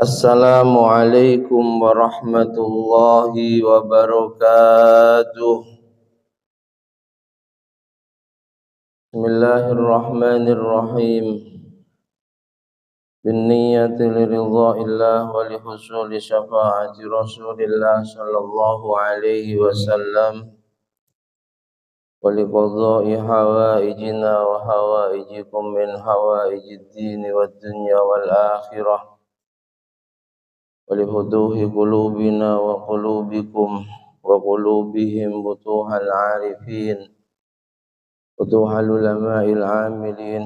Assalamualaikum warahmatullahi wabarakatuh. Bismillahirrahmanirrahim. Binniyati liridha'illah wa lihusuli syafa'ati Rasulillah sallallahu alaihi wasallam wa liqadha'i hawaijina wa hawaijikum min hawaijid dini wad dunya wal akhirah. ولفتوح قلوبنا وقلوبكم وقلوبهم فتوح العارفين فتوح العلماء العاملين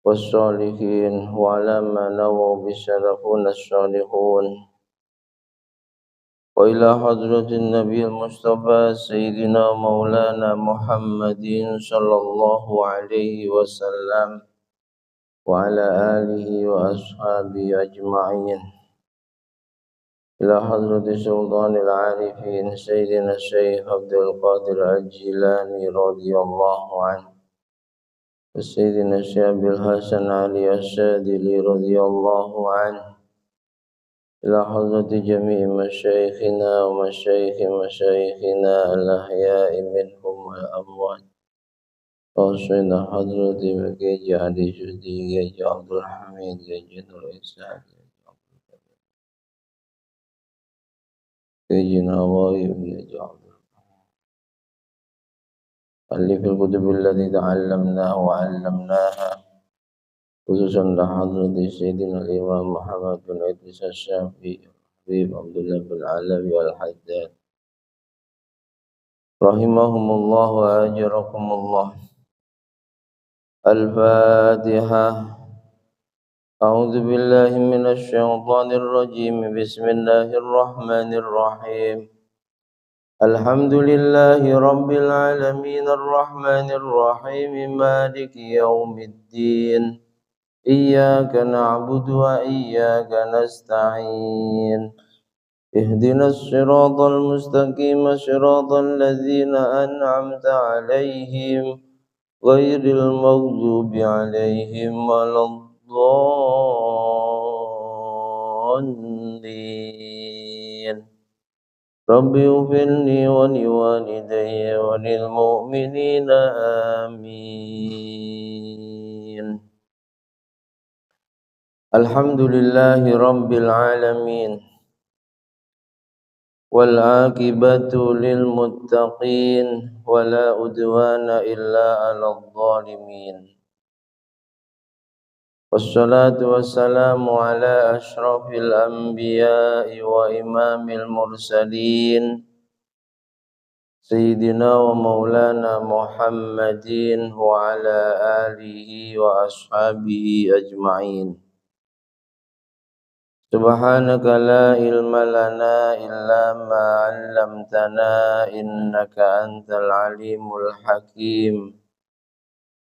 والصالحين وعلى ما نووا بالسلفون الصالحون وإلى حضرة النبي المصطفى سيدنا مولانا محمد صلى الله عليه وسلم وعلى آله وأصحابه أجمعين إلى حضرة سلطان العارفين سيدنا الشيخ عبد القادر الجيلاني رضي الله عنه وسيدنا الشيخ عبد الحسن علي الشاذلي رضي الله عنه إلى حضرة جميع مشايخنا ومشايخ مشايخنا الأحياء منهم والأموات خاصة حضرة مكي علي جدي عبد الحميد جد الإسحاق سيدنا وائل بن جعفر ألف الكتب التي تعلمناها وعلمناها خصوصا لحضرة سيدنا الإمام محمد بن إدريس الشافعي حبيب عبد الله بن علوي الحداد رحمهم الله وأجركم الله. الفاتحة. أعوذ بالله من الشيطان الرجيم. بسم الله الرحمن الرحيم. الحمد لله رب العالمين الرحمن الرحيم مالك يوم الدين إياك نعبد وإياك نستعين اهدنا الصراط المستقيم صراط الذين أنعمت عليهم غير المغضوب عليهم ولا الضالين. Rabbi ufirni wa liwalidayya wa lilmu'minina amin. Alhamdulillahi rabbil alamin wal aqibatu lil muttaqin wa la udwana illa 'alal zalimin. Wassalatu wassalamu ala ashrafil anbiya'i wa imamil mursalin Sayyidina wa maulana Muhammadin wa ala alihi wa ashabihi ajma'in. Subhanaka la ilma lana illa ma 'allamtana innaka antal alimul hakim.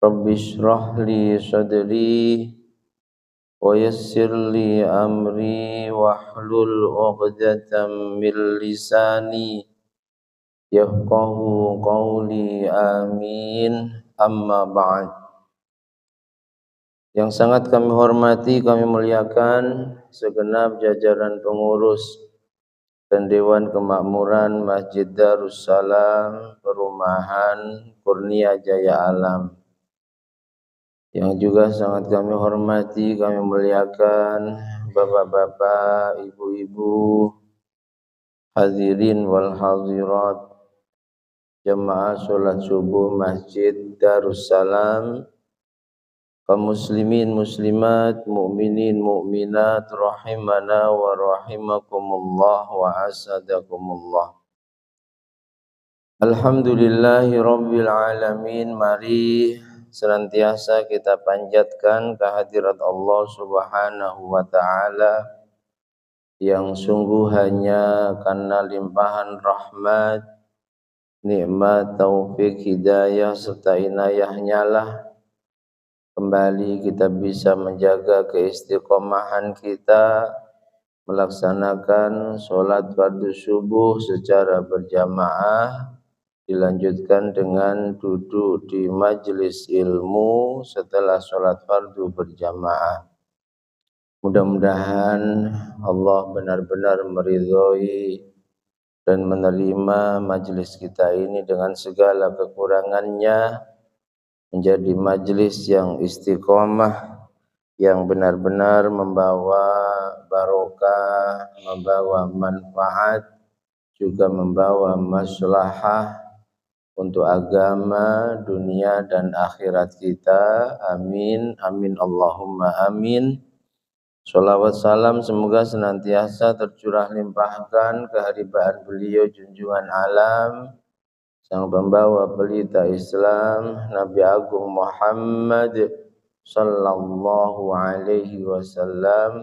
Rabbi shrah li sadri wa yassir li amri wahlul 'uqdatam min lisani yafqahu qawli amin. Amma ba'd. Yang sangat kami hormati, kami muliakan segenap jajaran pengurus dan Dewan Kemakmuran Masjid Darussalam Perumahan Kurnia Jaya Alam. Yang juga sangat kami hormati, kami muliakan bapak-bapak, ibu-ibu, hadirin wal hadirat, jemaah sholat subuh Masjid Darussalam, kaum muslimin muslimat, mukminin mukminat, rahimana wa rahimakumullah wa asadakumullah. Alhamdulillahi rabbil alamin. Mari senantiasa kita panjatkan kehadirat Allah Subhanahu wa taala yang sungguh hanya karena limpahan rahmat, nikmat, taufik, hidayah serta inayahnya lah kembali kita bisa menjaga keistiqomahan kita melaksanakan sholat fardu subuh secara berjamaah di dilanjutkan dengan duduk di majelis ilmu setelah sholat fardu berjamaah. Mudah-mudahan Allah benar-benar meridhoi dan menerima majelis kita ini dengan segala kekurangannya, menjadi majelis yang istiqomah, yang benar-benar membawa barokah, membawa manfaat, juga membawa maslahah untuk agama, dunia dan akhirat kita. Amin, amin, Allahumma amin. Sholawat salam semoga senantiasa tercurah limpahkan keharibaan beliau junjungan alam, sang pembawa pelita Islam, Nabi Agung Muhammad sallallahu alaihi wasallam,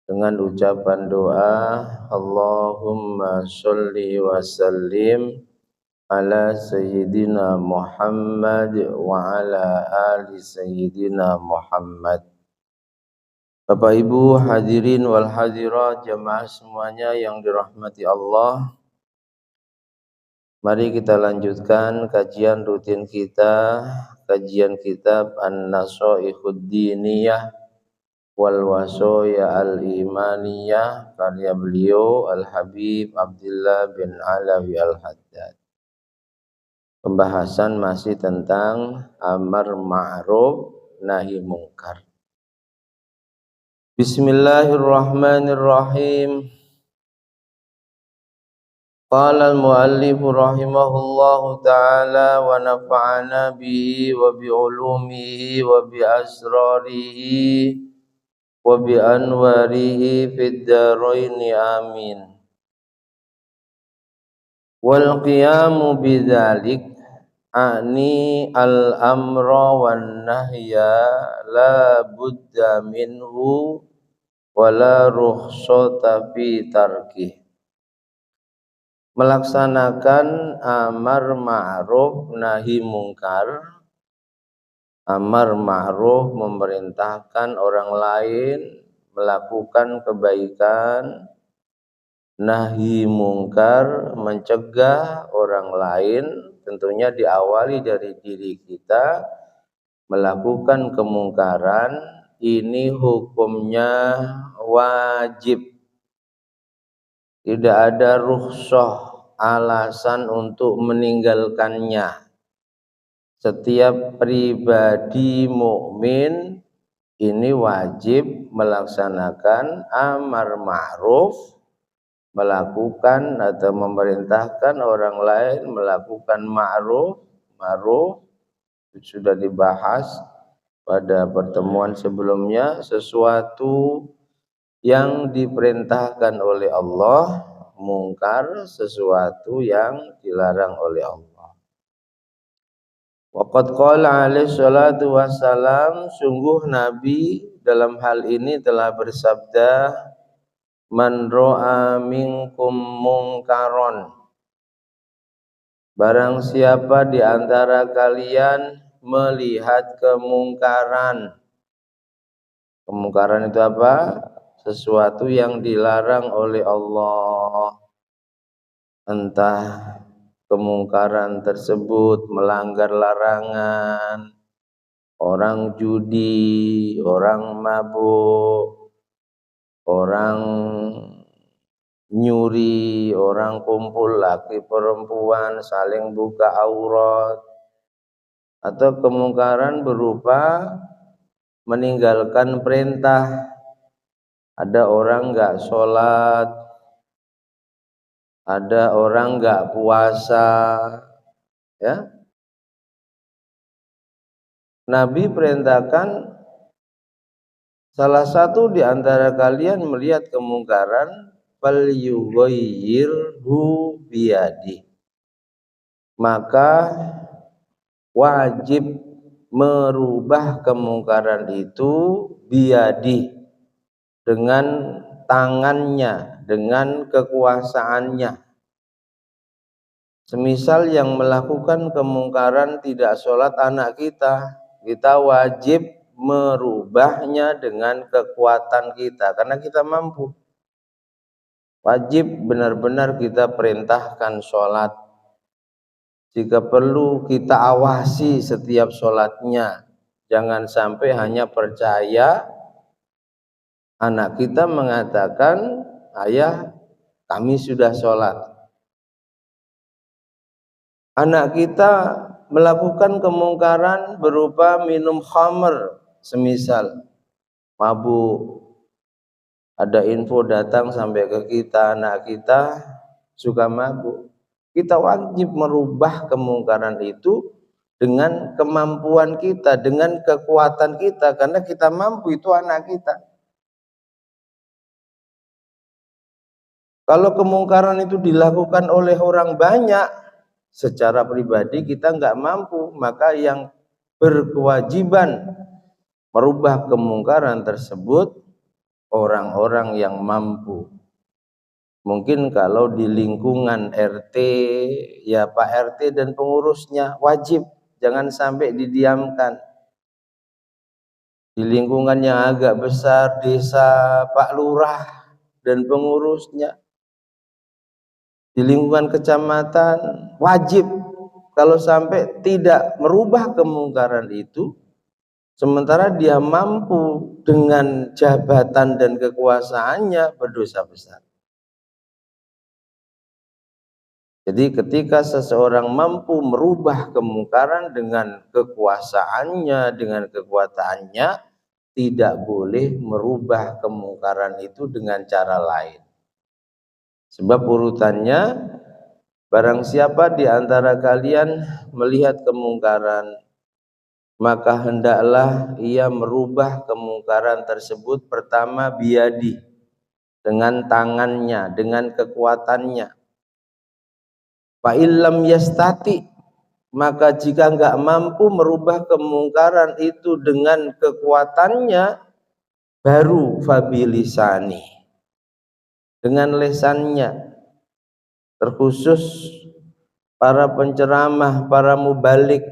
dengan ucapan doa Allahumma sholli wa sallim ala sayyidina Muhammad wa ala ali sayyidina Muhammad. Bapak Ibu hadirin wal hadirat jamaah semuanya yang dirahmati Allah, mari kita lanjutkan kajian rutin kita, kajian kitab An-Nashaikhud Diniyah wal Wasaya Al-Imaniyah karya beliau Al-Habib Abdullah bin Alawi Al-Haddad. Pembahasan masih tentang amar ma'ruf nahi mungkar. Bismillahirrahmanirrahim. Qala al-muallif rahimahullahu ta'ala wa nafa'ana bihi wa bi ulumihi wa bi asrarihi wa bi anwarihi fid dharaini amin. Wal qiyamu bidzalik ani al-amra wan nahya la budda minhu wala rukhsata fi tarkih. Melaksanakan amar ma'ruf nahi mungkar. Amar ma'ruf memerintahkan orang lain melakukan kebaikan, nahi mungkar mencegah orang lain, tentunya diawali dari diri kita melakukan kemungkaran. Ini hukumnya wajib, tidak ada rukhsah, alasan untuk meninggalkannya. Setiap pribadi mukmin ini wajib melaksanakan amar ma'ruf, melakukan atau memerintahkan orang lain melakukan ma'ruf. Ma'ruf sudah dibahas pada pertemuan sebelumnya, sesuatu yang diperintahkan oleh Allah, mungkar sesuatu yang dilarang oleh Allah. Waqad qala alaihi salatu wassalam, sungguh Nabi dalam hal ini telah bersabda, man ra'a minkum mungkaron, barang siapa di antara kalian melihat kemungkaran. Kemungkaran itu apa? Sesuatu yang dilarang oleh Allah. Entah kemungkaran tersebut melanggar larangan, orang judi, orang mabuk, orang nyuri, orang kumpul laki perempuan saling buka aurat, atau kemungkaran berupa meninggalkan perintah. Ada orang enggak sholat, ada orang enggak puasa, ya. Nabi perintahkan salah satu di antara kalian melihat kemungkaran, fal yughayyirhu biyadi, maka wajib merubah kemungkaran itu biyadi, dengan tangannya, dengan kekuasaannya. Semisal yang melakukan kemungkaran tidak sholat anak kita, kita wajib merubahnya dengan kekuatan kita, karena kita mampu. Wajib benar-benar kita perintahkan sholat. Jika perlu kita awasi setiap sholatnya. Jangan sampai hanya percaya anak kita mengatakan, ayah kami sudah sholat. Anak kita melakukan kemungkaran berupa minum khamr, semisal mabuk. Ada info datang sampai ke kita, anak kita suka mabuk. Kita wajib merubah kemungkaran itu dengan kemampuan kita, dengan kekuatan kita, karena kita mampu, itu anak kita. Kalau kemungkaran itu dilakukan oleh orang banyak, secara pribadi kita nggak mampu, maka yang berkewajiban merubah kemungkaran tersebut orang-orang yang mampu. Mungkin kalau di lingkungan RT, ya Pak RT dan pengurusnya wajib, jangan sampai didiamkan. Di lingkungan yang agak besar, desa, Pak Lurah dan pengurusnya. Di lingkungan kecamatan wajib, kalau sampai tidak merubah kemungkaran itu, sementara dia mampu dengan jabatan dan kekuasaannya, berdosa besar. Jadi ketika seseorang mampu merubah kemungkaran dengan kekuasaannya, dengan kekuatannya, tidak boleh merubah kemungkaran itu dengan cara lain. Sebab urutannya, barang siapa di antara kalian melihat kemungkaran, maka hendaklah ia merubah kemungkaran tersebut pertama biyadi, dengan tangannya, dengan kekuatannya. Fa illam yastati, maka jika enggak mampu merubah kemungkaran itu dengan kekuatannya, baru fabilisani, dengan lesannya. Terkhusus para penceramah, para mubalik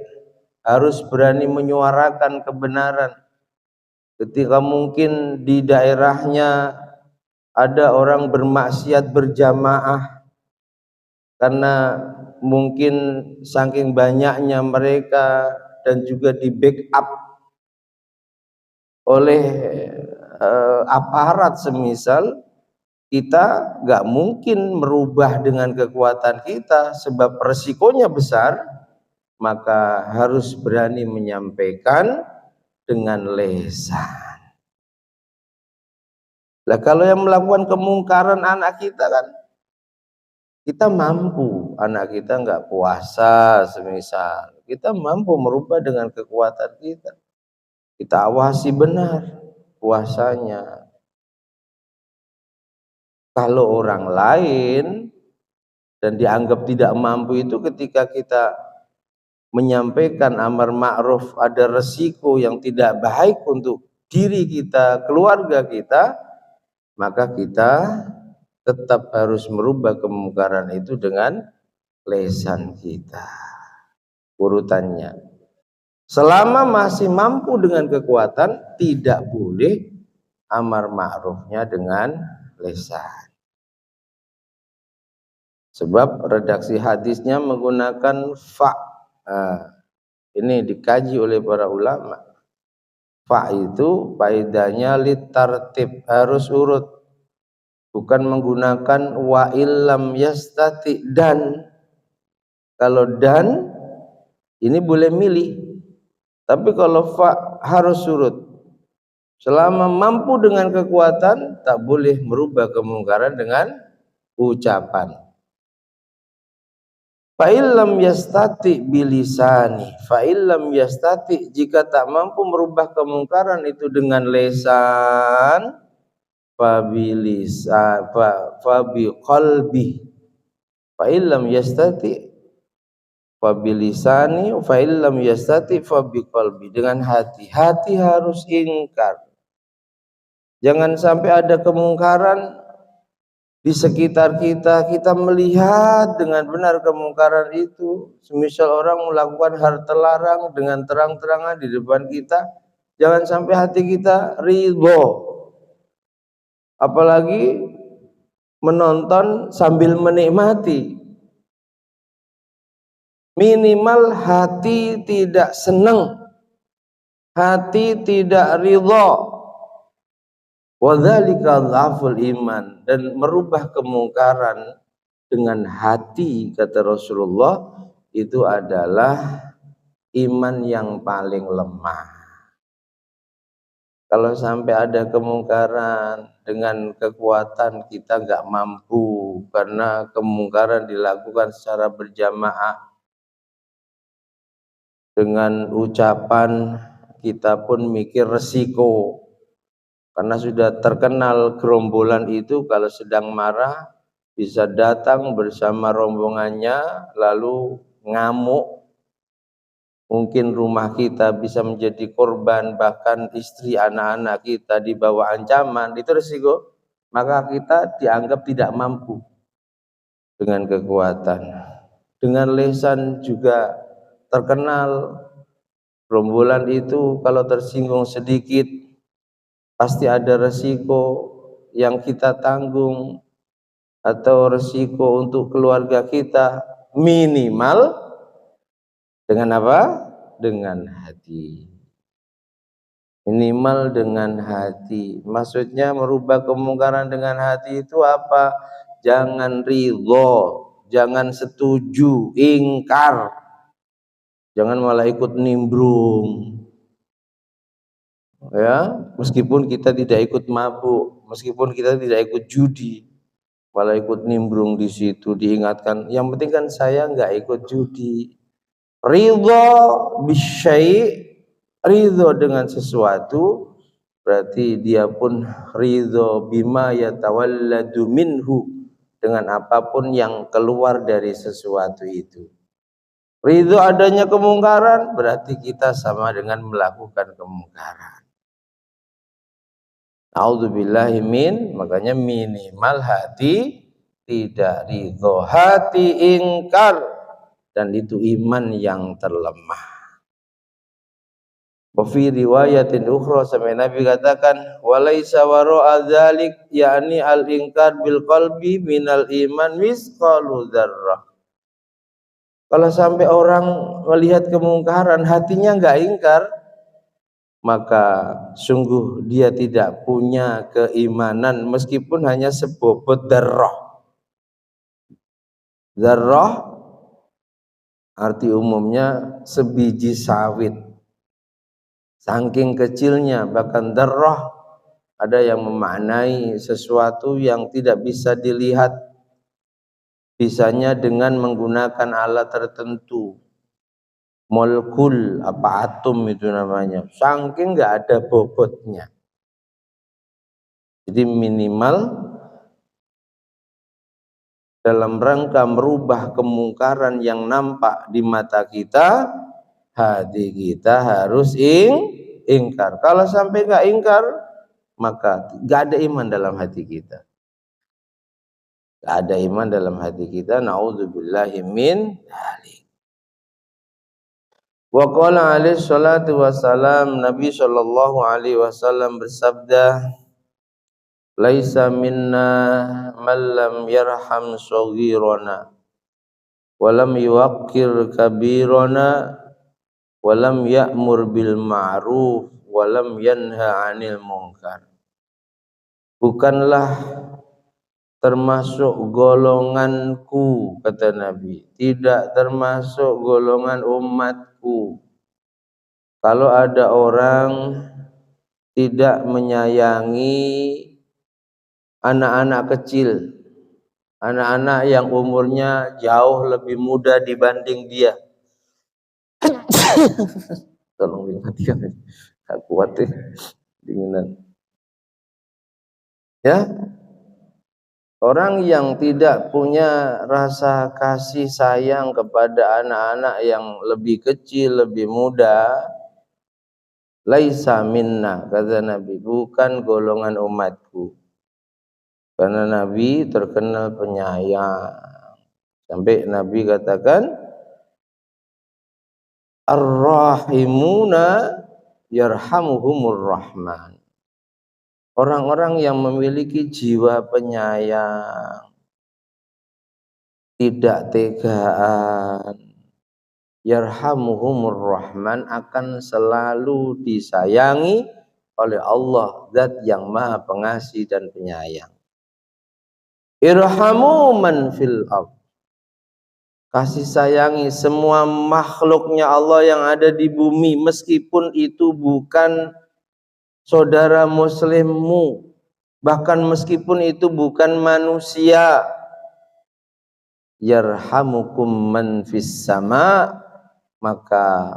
harus berani menyuarakan kebenaran. Ketika mungkin di daerahnya ada orang bermaksiat berjamaah, karena mungkin saking banyaknya mereka dan juga di backup oleh aparat semisal, kita nggak mungkin merubah dengan kekuatan kita sebab resikonya besar, maka harus berani menyampaikan dengan lesan. Lah kalau yang melakukan kemungkaran anak kita kan, kita mampu, anak kita nggak puasa semisal, kita mampu merubah dengan kekuatan kita. Kita awasi benar puasanya. Kalau orang lain dan dianggap tidak mampu itu, ketika kita menyampaikan amar ma'ruf, ada resiko yang tidak baik untuk diri kita, keluarga kita, maka kita tetap harus merubah kemungkaran itu dengan lesan kita. Urutannya, selama masih mampu dengan kekuatan, tidak boleh amar ma'rufnya dengan lesan. Sebab redaksi hadisnya menggunakan fa. Ini dikaji oleh para ulama. Fa itu faedahnya litartib, harus urut. Bukan menggunakan wa illam yastati, dan. Kalau dan ini boleh milih. Tapi kalau fa harus urut. Selama mampu dengan kekuatan, tak boleh merubah kemungkaran dengan ucapan. Fa illam yastati bilisani, fa illam yastati, jika tak mampu merubah kemungkaran itu dengan lesan, fa bilisan, fa biqalbi, fa illam yastati fa bilisani, fa illam yastati fa biqalbi, dengan hati. Hati harus ingkar. Jangan sampai ada kemungkaran di sekitar kita, kita melihat dengan benar kemungkaran itu. Semisal orang melakukan hal terlarang dengan terang-terangan di depan kita, jangan sampai hati kita ridho. Apalagi menonton sambil menikmati. Minimal hati tidak senang, hati tidak ridha. Wadzalika dhaful iman, dan merubah kemungkaran dengan hati, kata Rasulullah, itu adalah iman yang paling lemah. Kalau sampai ada kemungkaran dengan kekuatan kita nggak mampu, karena kemungkaran dilakukan secara berjamaah dengan ucapan, kita pun mikir resiko, karena sudah terkenal gerombolan itu kalau sedang marah bisa datang bersama rombongannya lalu ngamuk. Mungkin rumah kita bisa menjadi korban, bahkan istri anak-anak kita dibawa ancaman, itu resiko. Maka kita dianggap tidak mampu dengan kekuatan. Dengan lisan juga terkenal, gerombolan itu kalau tersinggung sedikit pasti ada resiko yang kita tanggung, atau resiko untuk keluarga kita. Minimal dengan apa? Dengan hati. Minimal dengan hati. Maksudnya merubah kemungkaran dengan hati itu apa? Jangan ridho, jangan setuju, ingkar. Jangan malah ikut nimbrung. Ya, meskipun kita tidak ikut mabuk, meskipun kita tidak ikut judi, malah ikut nimbrung di situ, diingatkan. Yang penting kan saya nggak ikut judi. Ridho bisyai', ridho dengan sesuatu, berarti dia pun ridho bima yatawalladu minhu, dengan apapun yang keluar dari sesuatu itu. Ridho adanya kemungkaran, berarti kita sama dengan melakukan kemungkaran. A'udzubillahi min, makanya minimal hati tidak ridho, hati ingkar, dan itu iman yang terlemah. Wa fi riwayatin ukhra, sampai Nabi katakan walaisa wara'a dzalik, yakni al-inkar bil qalbi minal iman misqalu dzarrah. Kalau sampai orang melihat kemungkaran hatinya enggak ingkar, maka sungguh dia tidak punya keimanan meskipun hanya sebobot dzarrah. Dzarrah arti umumnya sebiji sawit. Saking kecilnya, bahkan dzarrah ada yang memaknai sesuatu yang tidak bisa dilihat, bisanya dengan menggunakan alat tertentu. Molekul apa atom itu namanya, saking nggak ada bobotnya. Jadi minimal dalam rangka merubah kemungkaran yang nampak di mata kita, hati kita harus ingkar. Kalau sampai nggak ingkar, maka nggak ada iman dalam hati kita. Nggak ada iman dalam hati kita. Na'udzubillahi min dzalik. Wa qala alaihi salatu wassalam, Nabi sallallahu alaihi wasallam bersabda, laisa minna man lam yarham shaghirana wa lam yuwaqqir kabirana wa lam ya'mur bil ma'ruf wa lam yanha 'anil munkar. Bukanlah termasuk golonganku, kata Nabi, tidak termasuk golongan umatku kalau ada orang tidak menyayangi anak-anak kecil, anak-anak yang umurnya jauh lebih muda dibanding dia. Tolong dimatikan, tak kuat dinginan. Ya, orang yang tidak punya rasa kasih sayang kepada anak-anak yang lebih kecil, lebih muda, laisa minna, kata Nabi, bukan golongan umatku. Karena Nabi terkenal penyayang. Sampai Nabi katakan, ar-rahimuna yarhamuhumur rahman. Orang-orang yang memiliki jiwa penyayang, tidak tegaan, yarhamuhumur rahman akan selalu disayangi oleh Allah, zat yang maha pengasih dan penyayang. Irhamu man fil ardh, kasih sayangi semua makhluknya Allah yang ada di bumi, meskipun itu bukan saudara muslimmu, bahkan meskipun itu bukan manusia. Yarhamukum man fis sama, maka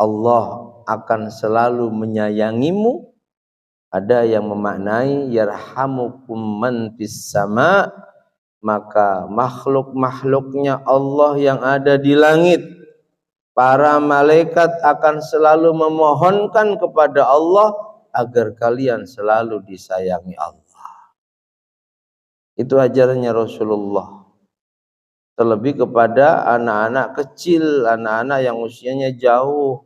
Allah akan selalu menyayangimu. Ada yang memaknai yarhamukum man fis sama, maka makhluk-makhluknya Allah yang ada di langit, para malaikat akan selalu memohonkan kepada Allah agar kalian selalu disayangi Allah. Itu ajarannya Rasulullah. Terlebih kepada anak-anak kecil, anak-anak yang usianya jauh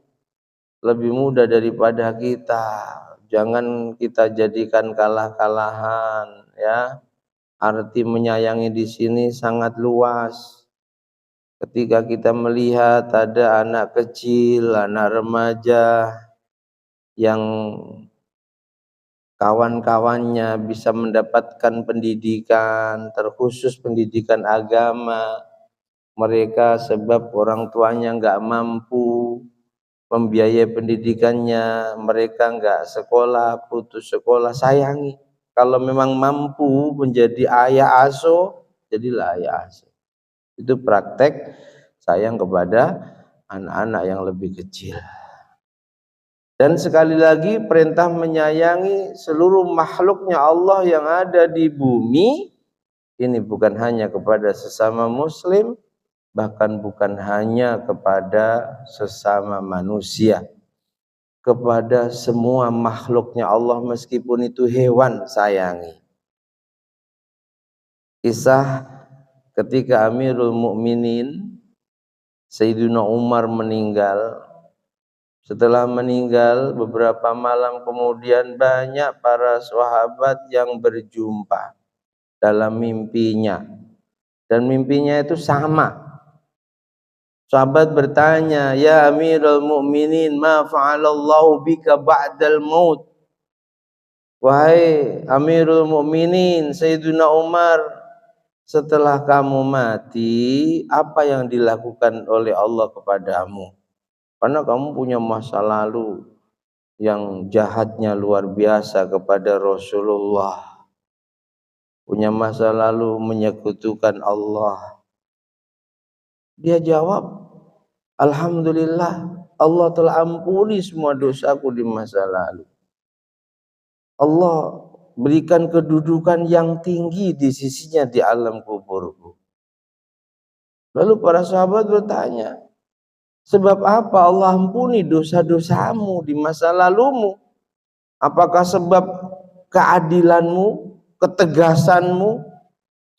lebih muda daripada kita. Jangan kita jadikan kalah-kalahan, ya. Arti menyayangi di sini sangat luas. Ketika kita melihat ada anak kecil, anak remaja yang kawan-kawannya bisa mendapatkan pendidikan, terkhusus pendidikan agama, mereka sebab orang tuanya nggak mampu membiayai pendidikannya, mereka nggak sekolah, putus sekolah, sayangi. Kalau memang mampu menjadi ayah asuh, jadilah ayah asuh. Itu praktek sayang kepada anak-anak yang lebih kecil. Dan sekali lagi perintah menyayangi seluruh makhluknya Allah yang ada di bumi, ini bukan hanya kepada sesama muslim, bahkan bukan hanya kepada sesama manusia, kepada semua makhluknya Allah meskipun itu hewan sayangi. Kisah ketika Amirul Mukminin Sayyidina Umar meninggal. Setelah meninggal beberapa malam kemudian banyak para sahabat yang berjumpa dalam mimpinya, dan mimpinya itu sama. Sahabat bertanya, "Ya Amirul Mukminin, ma fa'alallahu bika ba'dal maut?" Wahai Amirul Mukminin Sayyidina Umar, setelah kamu mati, apa yang dilakukan oleh Allah kepadamu? Karena kamu punya masa lalu yang jahatnya luar biasa kepada Rasulullah, punya masa lalu menyekutukan Allah. Dia jawab, alhamdulillah, Allah telah ampuni semua dosaku di masa lalu. Allah berikan kedudukan yang tinggi di sisinya di alam kuburku. Lalu para sahabat bertanya, sebab apa Allah ampuni dosa-dosamu di masa lalumu? Apakah sebab keadilanmu, ketegasanmu,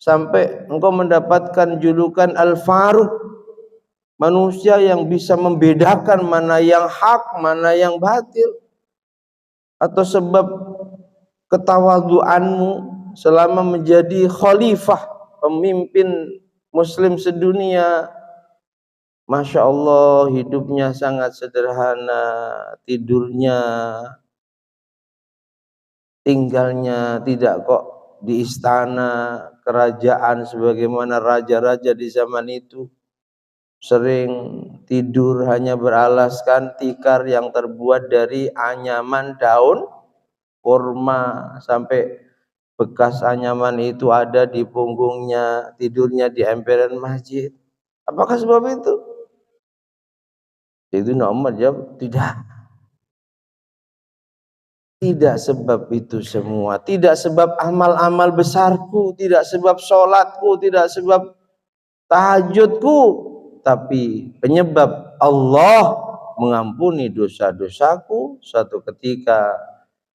sampai engkau mendapatkan julukan Al-Faruq, manusia yang bisa membedakan mana yang hak, mana yang batil? Atau sebab ketawaduanmu selama menjadi khalifah, pemimpin muslim sedunia? Masya Allah, hidupnya sangat sederhana, tidurnya, tinggalnya tidak kok di istana kerajaan sebagaimana raja-raja di zaman itu. Sering tidur hanya beralaskan tikar yang terbuat dari anyaman daun kurma, sampai bekas anyaman itu ada di punggungnya, tidurnya di emperan masjid. Apakah sebab itu? Itu nomor jawab, tidak. Tidak sebab itu semua, tidak sebab amal-amal besarku, tidak sebab sholatku, tidak sebab tahajudku, tapi penyebab Allah mengampuni dosa-dosaku. Suatu ketika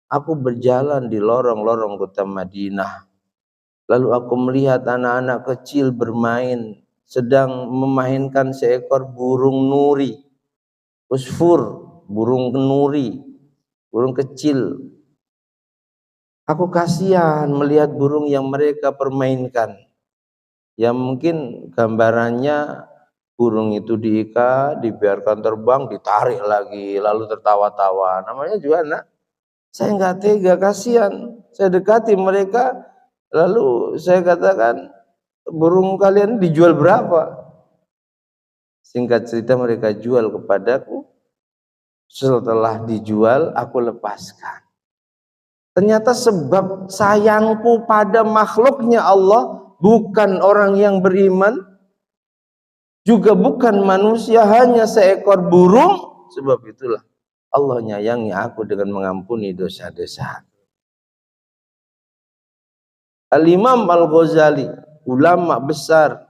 aku berjalan di lorong-lorong kota Madinah, lalu aku melihat anak-anak kecil bermain, sedang memainkan seekor burung nuri, usfur, burung nuri, burung kecil. Aku kasihan melihat burung yang mereka permainkan, yang mungkin gambarannya burung itu diikat, dibiarkan terbang, ditarik lagi, lalu tertawa-tawa. Namanya juga anak. Saya nggak tega, kasihan. Saya dekati mereka, lalu saya katakan, burung kalian dijual berapa? Singkat cerita mereka jual kepadaku. Setelah dijual, aku lepaskan. Ternyata sebab sayangku pada makhluknya Allah, bukan orang yang beriman, juga bukan manusia, hanya seekor burung. Sebab itulah Allah nyayangi aku dengan mengampuni dosa-dosa. Al-Imam Al-Ghazali, ulama besar,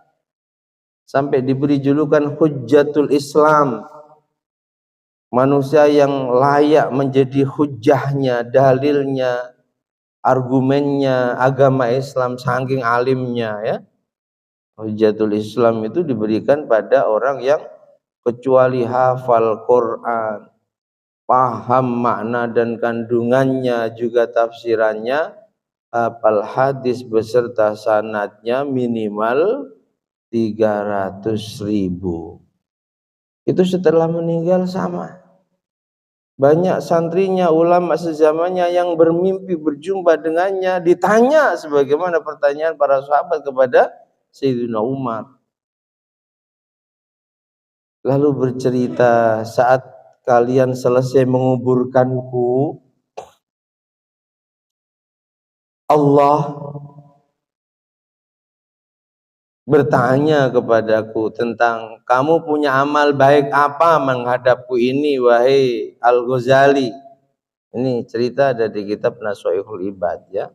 sampai diberi julukan Hujjatul Islam, manusia yang layak menjadi hujjahnya, dalilnya, argumennya agama Islam, saking alimnya ya. Hujjatul Islam itu diberikan pada orang yang kecuali hafal Quran, paham makna dan kandungannya, juga tafsirannya, hafal hadis beserta sanadnya minimal 300.000. Itu setelah meninggal sama. Banyak santrinya, ulama sezamannya yang bermimpi berjumpa dengannya, ditanya sebagaimana pertanyaan para sahabat kepada Sayyidina Umar. Lalu bercerita, saat kalian selesai menguburkanku, Allah bertanya kepadaku tentang kamu punya amal baik apa menghadapku ini, wahai Al-Ghazali. Ini cerita ada di kitab Nashwaihul Ibad ya,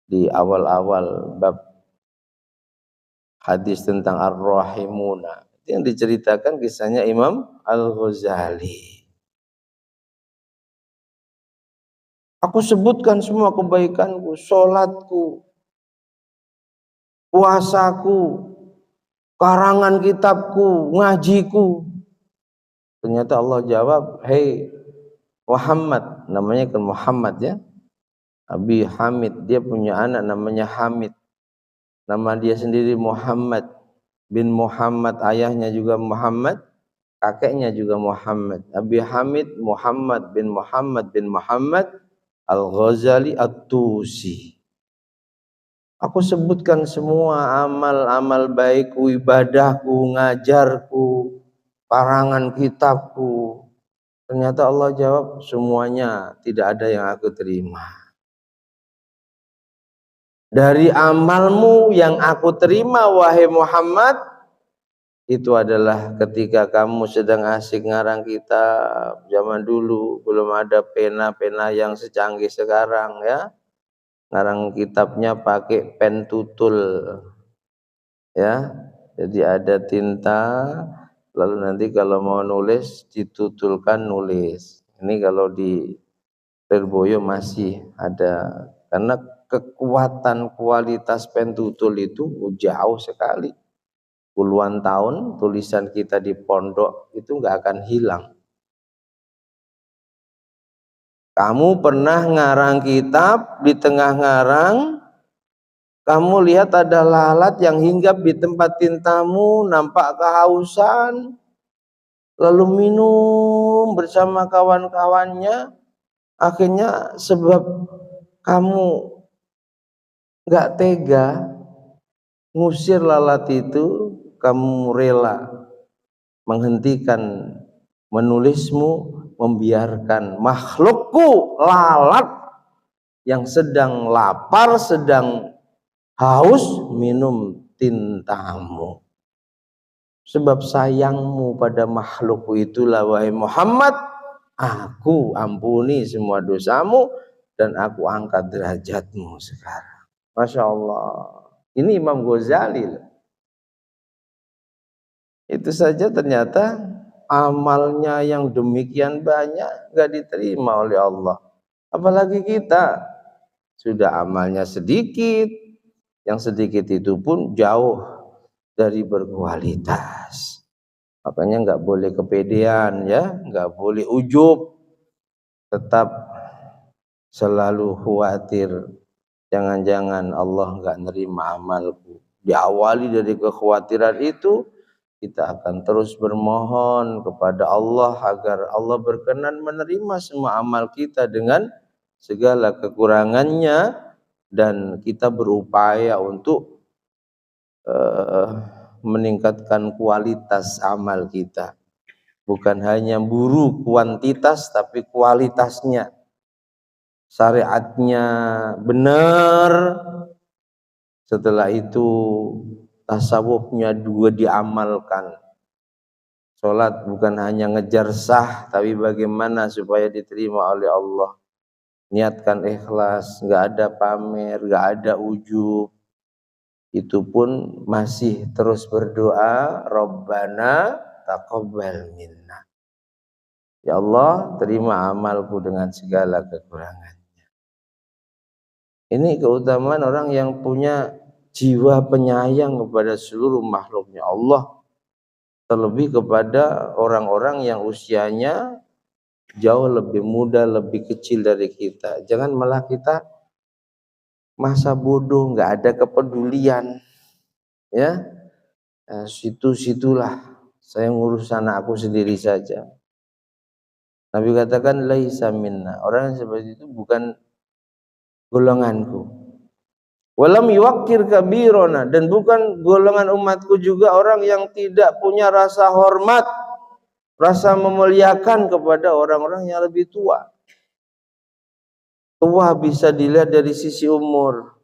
di awal-awal bab hadis tentang Ar-Rahimuna. Itu yang diceritakan kisahnya Imam Al-Ghazali. Aku sebutkan semua kebaikanku, sholatku, puasaku, karangan kitabku, ngajiku. Ternyata Allah jawab, hei Muhammad, namanya kan Muhammad ya, Abi Hamid, dia punya anak namanya Hamid, nama dia sendiri Muhammad bin Muhammad, ayahnya juga Muhammad, kakeknya juga Muhammad. Abi Hamid Muhammad bin Muhammad Al-Ghazali At-Tusi. Aku sebutkan semua amal-amal baikku, ibadahku, ngajarku, karangan kitabku. Ternyata Allah jawab, semuanya tidak ada yang aku terima. Dari amalmu yang aku terima, wahai Muhammad, itu adalah ketika kamu sedang asik ngarang kitab. Zaman dulu belum ada pena-pena yang secanggih sekarang ya. Ngarang kitabnya pakai pen tutul ya. Jadi ada tinta, lalu nanti kalau mau nulis ditutulkan nulis. Ini kalau di Lirboyo masih ada, karena kekuatan kualitas pen tutul itu jauh sekali. Puluhan tahun tulisan kita di pondok itu nggak akan hilang. Kamu pernah ngarang kitab, di tengah ngarang kamu lihat ada lalat yang hinggap di tempat tintamu, nampak kehausan, lalu minum bersama kawan-kawannya. Akhirnya sebab kamu nggak tega ngusir lalat itu, kamu rela menghentikan menulismu, membiarkan makhlukku lalat yang sedang lapar, sedang haus minum tintamu. Sebab sayangmu pada makhlukku itulah, wahai Muhammad, aku ampuni semua dosamu dan aku angkat derajatmu sekarang. Masya Allah. Ini Imam Ghazali. Itu saja ternyata amalnya yang demikian banyak gak diterima oleh Allah. Apalagi kita sudah amalnya sedikit, yang sedikit itu pun jauh dari berkualitas. Makanya nggak boleh kepedean ya, nggak boleh ujub, tetap selalu khawatir jangan-jangan Allah nggak nerima amalku. Diawali dari kekhawatiran itu, kita akan terus bermohon kepada Allah agar Allah berkenan menerima semua amal kita dengan segala kekurangannya, dan kita berupaya untuk meningkatkan kualitas amal kita. Bukan hanya buru kuantitas tapi kualitasnya. Syariatnya benar, setelah itu tasawufnya juga diamalkan. Sholat bukan hanya ngejar sah, tapi bagaimana supaya diterima oleh Allah. Niatkan ikhlas, nggak ada pamer, nggak ada ujub. Itu pun masih terus berdoa, Rabbana taqabbal minna. Ya Allah, terima amalku dengan segala kekurangannya. Ini keutamaan orang yang punya jiwa penyayang kepada seluruh makhluknya Allah. Terlebih kepada orang-orang yang usianya jauh lebih muda, lebih kecil dari kita. Jangan malah kita masa bodoh, nggak ada kepedulian, ya. Situ-situlah, saya ngurus anak aku sendiri saja. Nabi katakan laisa minna, orang yang seperti itu bukan golonganku. Walam yuwakkir kabirona, dan bukan golongan umatku juga orang yang tidak punya rasa hormat, rasa memuliakan kepada orang-orang yang lebih tua. Tua bisa dilihat dari sisi umur,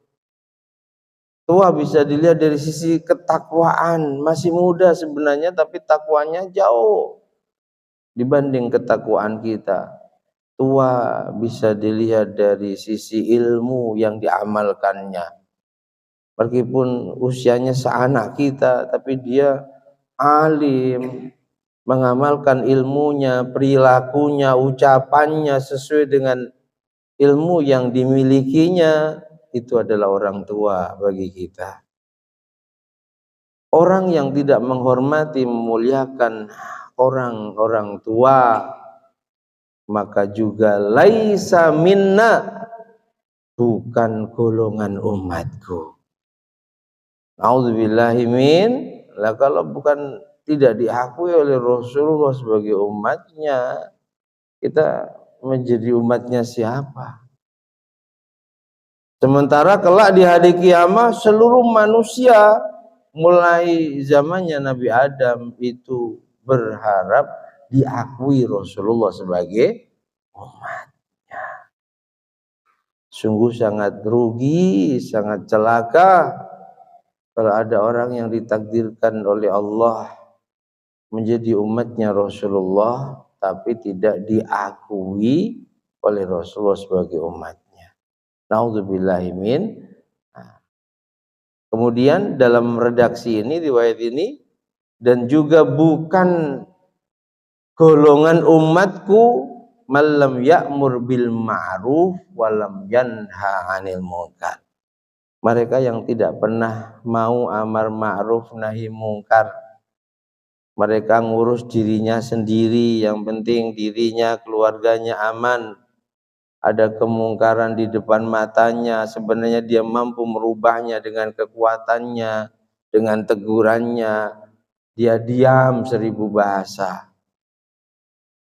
tua bisa dilihat dari sisi ketakwaan. Masih muda sebenarnya tapi takwanya jauh dibanding ketakwaan kita. Tua bisa dilihat dari sisi ilmu yang diamalkannya. Meskipun usianya seanak kita, tapi dia alim, mengamalkan ilmunya, perilakunya, ucapannya sesuai dengan ilmu yang dimilikinya. Itu adalah orang tua bagi kita. Orang yang tidak menghormati, memuliakan orang-orang tua, maka juga laisa minna, bukan golongan umatku. A'udzubillahi min. Lah kalau bukan tidak diakui oleh Rasulullah sebagai umatnya, kita menjadi umatnya siapa? Sementara kelak di hari kiamat seluruh manusia mulai zamannya Nabi Adam itu berharap diakui Rasulullah sebagai umatnya. Sungguh sangat rugi, sangat celaka kalau ada orang yang ditakdirkan oleh Allah menjadi umatnya Rasulullah tapi tidak diakui oleh Rasulullah sebagai umatnya. Na'udzubillahi min. Kemudian dalam redaksi ini, riwayat ini, dan juga bukan golongan umatku malam ya'mur bil ma'ruf walam yanha 'anil munkar. Mereka yang tidak pernah mau amar ma'ruf nahi mungkar. Mereka ngurus dirinya sendiri, yang penting dirinya, keluarganya aman. Ada kemungkaran di depan matanya, sebenarnya dia mampu merubahnya dengan kekuatannya, dengan tegurannya. Dia diam 1000 bahasa.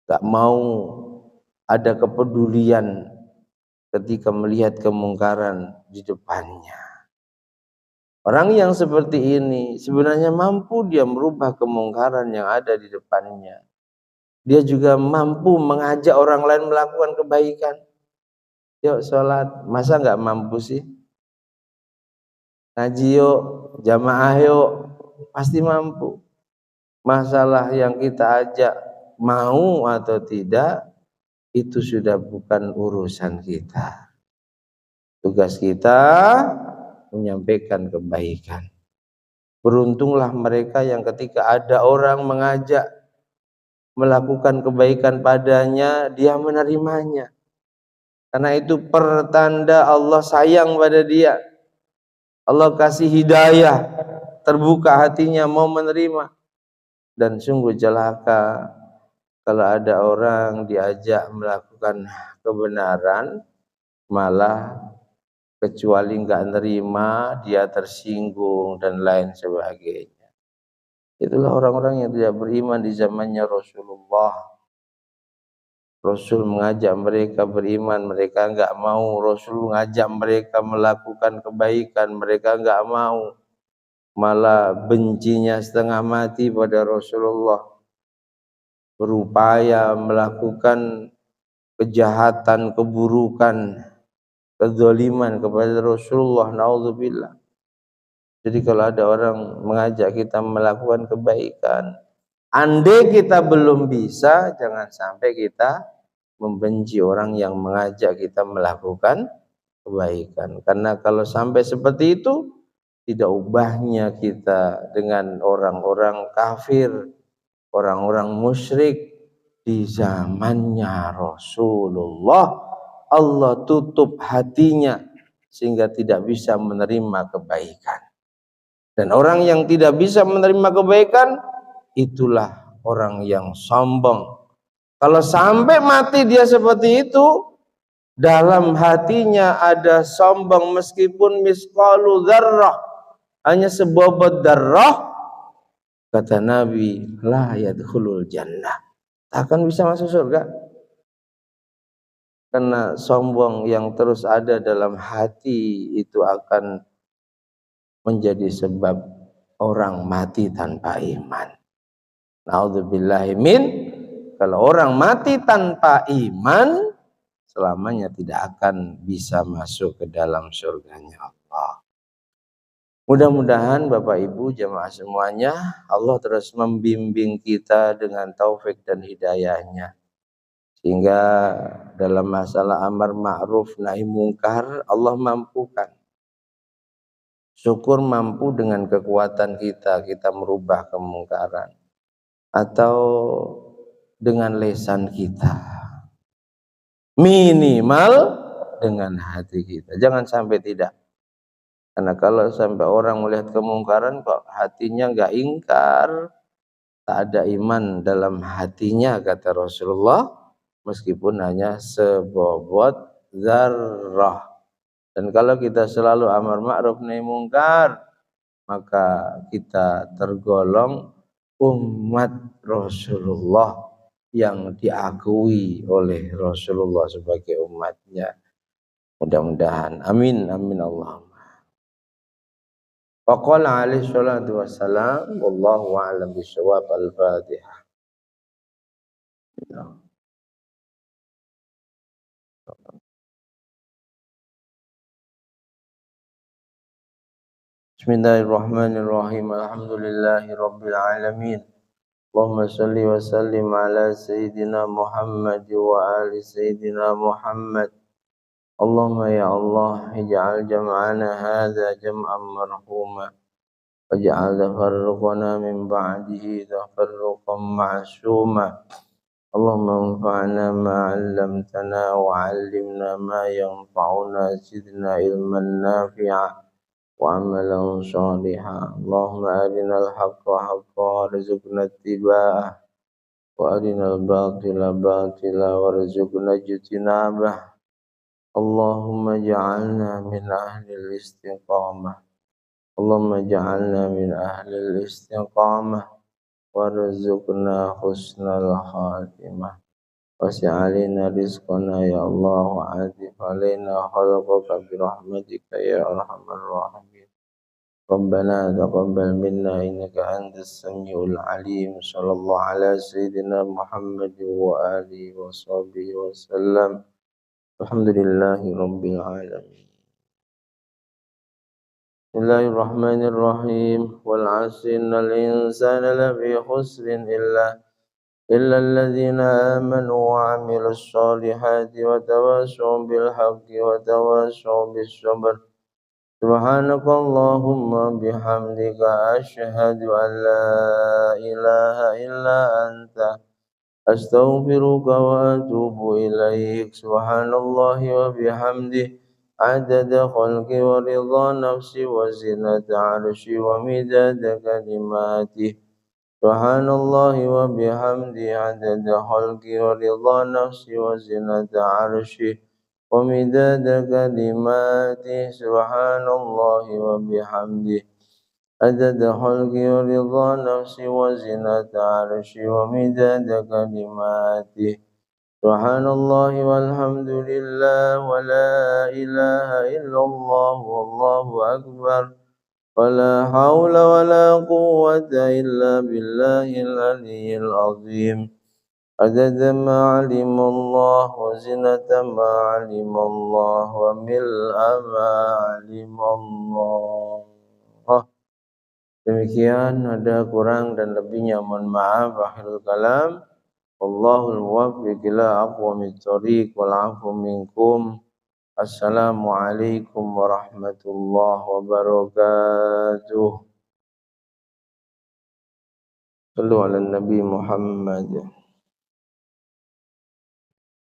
Gak mau ada kepedulian ketika melihat kemungkaran di depannya. Orang yang seperti ini sebenarnya mampu dia merubah kemungkaran yang ada di depannya. Dia juga mampu mengajak orang lain melakukan kebaikan. Yuk sholat, masa nggak mampu sih? Ngaji yuk, jamaah yuk, pasti mampu. Masalah yang kita ajak mau atau tidak, itu sudah bukan urusan kita. Tugas kita menyampaikan kebaikan. Beruntunglah mereka yang ketika ada orang mengajak melakukan kebaikan padanya, dia menerimanya. Karena itu pertanda Allah sayang pada dia. Allah kasih hidayah, terbuka hatinya mau menerima. Dan sungguh celaka kalau ada orang diajak melakukan kebenaran, malah kecuali nggak nerima, dia tersinggung dan lain sebagainya. Itulah orang-orang yang tidak beriman di zamannya Rasulullah. Rasul mengajak mereka beriman, mereka enggak mau. Rasul mengajak mereka melakukan kebaikan, mereka enggak mau. Malah bencinya setengah mati pada Rasulullah. Berupaya melakukan kejahatan, keburukan, kezaliman kepada Rasulullah. Naudzubillah. Jadi kalau ada orang mengajak kita melakukan kebaikan, andai kita belum bisa, jangan sampai kita membenci orang yang mengajak kita melakukan kebaikan. Karena kalau sampai seperti itu, tidak ubahnya kita dengan orang-orang kafir, orang-orang musyrik di zamannya Rasulullah. Allah tutup hatinya sehingga tidak bisa menerima kebaikan. Dan orang yang tidak bisa menerima kebaikan, itulah orang yang sombong. Kalau sampai mati dia seperti itu, dalam hatinya ada sombong meskipun misqalu dzarrah, hanya sebobot dzarrah, kata Nabi, la yadkhulul jannah, tak akan bisa masuk surga. Karena sombong yang terus ada dalam hati itu akan menjadi sebab orang mati tanpa iman. Naudzubillahi min, kalau orang mati tanpa iman, selamanya tidak akan bisa masuk ke dalam surganya Allah. Mudah-mudahan Bapak Ibu jemaah semuanya, Allah terus membimbing kita dengan taufik dan hidayahnya. Sehingga dalam masalah amar ma'ruf nahi mungkar, Allah mampukan. Syukur mampu dengan kekuatan kita merubah kemungkaran. Atau dengan lisan kita. Minimal dengan hati kita. Jangan sampai tidak. Karena kalau sampai orang melihat kemungkaran kok hatinya enggak ingkar, tak ada iman dalam hatinya, kata Rasulullah, meskipun hanya sebobot zarrah. Dan kalau kita selalu amar ma'ruf nahi mungkar, maka kita tergolong umat Rasulullah yang diakui oleh Rasulullah sebagai umatnya. Mudah-mudahan. Amin. Amin Allahumma. Wa qala alaihi salatu wassalam, wallahu a'lam bishawab. Al-Fatihah. Bismillahirrahmanirrahim. Alhamdulillahi rabbil alamin. Allahumma salli wa sallim ala sayyidina Muhammad wa ali sayyidina Muhammad. Allahumma ya Allah, ij'al jam'ana hadha jam'an marhuma, waj'al tafarruqana min ba'dihi tafarruqan ma'suma. Allahumma anfa'na ma 'allamtana wa 'allimna ma yanfa'una, zidna ilman nafi'a wa amalan shaliha. Allahumma arinal haqqa haqqa warzuqna ittiba'ah, wa arinal batila batila warzuqna ijtinabah. Allahumma ja'alna min ahlil istiqamah. Allahumma ja'alna min ahlil istiqamah warzuqna husnal khatimah. Wasi'alina rizqana ya Allah, wa'adif alaina khalqaka birahmatika ya arhamar rahimin. Rabbana taqabbal minna innaka antas samiul alim. Sallallahu ala sayyidina Muhammad wa alihi wa sahbihi wa sallam. Alhamdulillahi rabbil alamin. Bismillahirrahmanirrahim. Wal 'asri innal insana lafi khusrin illa alladzina amanu wa 'amilus solihati wa tawassaw bil haqqi wa tawassaw bis sabr. Subhanakallahumma bihamdika asyhadu an la ilaha illa anta astaghfiruka wa atubu ilaik. Subhanallahi wa bihamdihi adada khalqi wa ridha nafsi wa zinata arshi wa midada kalimati. Subhanallahi wa bihamdihi adada khalqi wa ridha nafsi wa zinata arshi wa midada kalimati. Subhanallahi wa bihamdihi عدد خلقي ورضا نفسي وزنة عرشي ومداد كلماتي سبحان الله والحمد لله ولا إله إلا الله والله أكبر ولا حول ولا قوة إلا بالله العلي العظيم عدد ما علم الله وزنة ما علم الله وملء ما علم الله. Demikian, ada kurang dan lebihnya mohon maaf. Akhirul kalam. Wallahul muwaffiq ila aqwamit thoriq wal 'afwu minkum. Assalamualaikum warahmatullahi wabarakatuh. Sallu ala Nabi Muhammad.